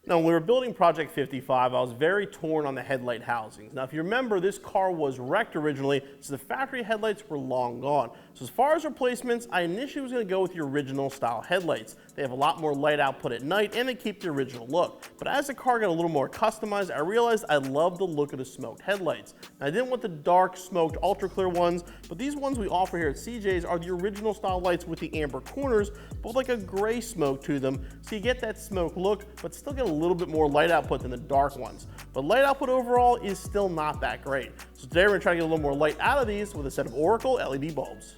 Now, when we were building Project 55, I was very torn on the headlight housings. Now, if you remember, this car was wrecked originally, so the factory headlights were long gone. So as far as replacements, I initially was going to go with the original style headlights. They have a lot more light output at night, and they keep the original look. But as the car got a little more customized, I realized I loved the look of the smoked headlights. Now, I didn't want the dark, smoked, ultra clear ones, but these ones we offer here at CJ's are the original style lights with the amber corners, but with like a gray smoke to them, so you get that smoke look, but still get a little bit more light output than the dark ones. But light output overall is still not that great. So today we're going to try to get a little more light out of these with a set of Oracle LED bulbs.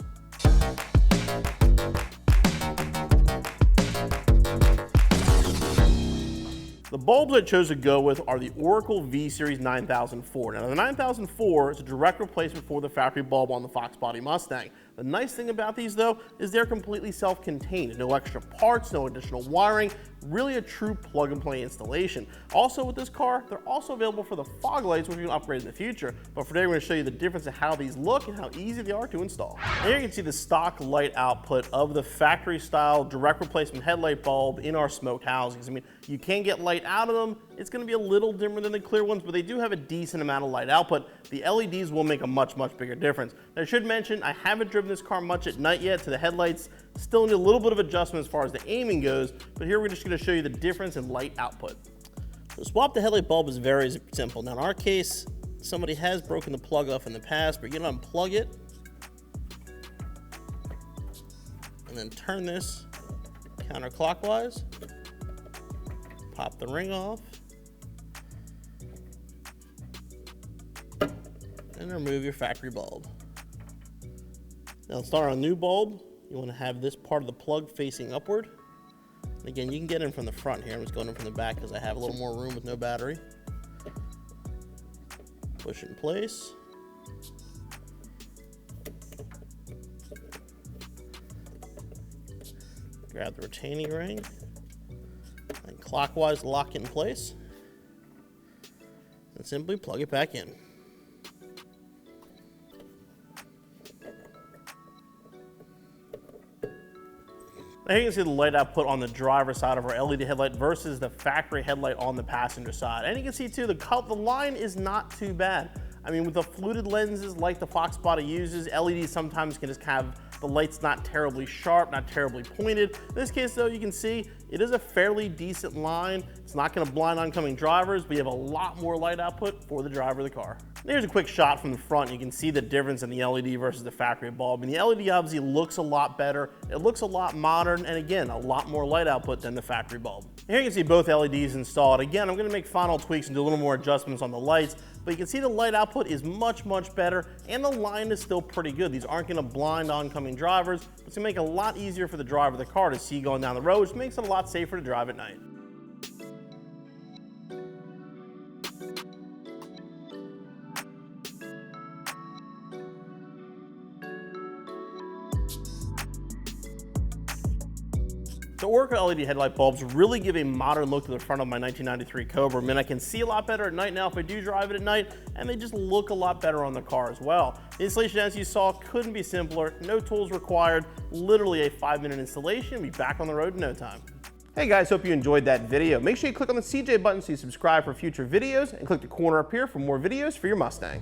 The bulbs I chose to go with are the Oracle V-Series 9004. Now the 9004 is a direct replacement for the factory bulb on the Foxbody Mustang. The nice thing about these though is they're completely self-contained. No extra parts, no additional wiring, really a true plug and play installation. Also with this car, they're also available for the fog lights, which we can upgrade in the future. But for today we're going to show you the difference in how these look and how easy they are to install. Here you can see the stock light output of the factory style direct replacement headlight bulb in our smoked housings. I mean, you can get light out of them. It's going to be a little dimmer than the clear ones, but they do have a decent amount of light output. The LEDs will make a much bigger difference. Now, I should mention, I haven't driven this car much at night yet, so the headlights still need a little bit of adjustment as far as the aiming goes, but here we're just going to show you the difference in light output. So swap the headlight bulb is very simple. Now in our case, somebody has broken the plug off in the past, but you're going to unplug it and then turn this counterclockwise, pop the ring off, and remove your factory bulb. Now to start on a new bulb, you want to have this part of the plug facing upward. And again, you can get in from the front here. I'm just going in from the back because I have a little more room with no battery. Push it in place. Grab the retaining ring and clockwise lock it in place. And simply plug it back in. Now here you can see the light output on the driver's side of our LED headlight versus the factory headlight on the passenger side. And you can see too, the line is not too bad. I mean, with the fluted lenses like the Foxbody uses, LEDs sometimes can just have the light's not terribly sharp, not terribly pointed. In this case though, you can see it is a fairly decent line. It's not going to blind oncoming drivers, but you have a lot more light output for the driver of the car. And here's a quick shot from the front. You can see the difference in the LED versus the factory bulb. And the LED obviously looks a lot better. It looks a lot modern, and again, a lot more light output than the factory bulb. And here you can see both LEDs installed. Again, I'm going to make final tweaks and do a little more adjustments on the lights, but you can see the light output is much better, and the line is still pretty good. These aren't going to blind oncoming drivers, but it's going to make it a lot easier for the driver of the car to see going down the road, which makes it a lot safer to drive at night. The Oracle LED headlight bulbs really give a modern look to the front of my 1993 Cobra. I mean, I can see a lot better at night now if I do drive it at night, and they just look a lot better on the car as well. The installation, as you saw, couldn't be simpler. No tools required. Literally a 5-minute installation. Be back on the road in no time. Hey guys, hope you enjoyed that video. Make sure you click on the CJ button so you subscribe for future videos, and click the corner up here for more videos for your Mustang.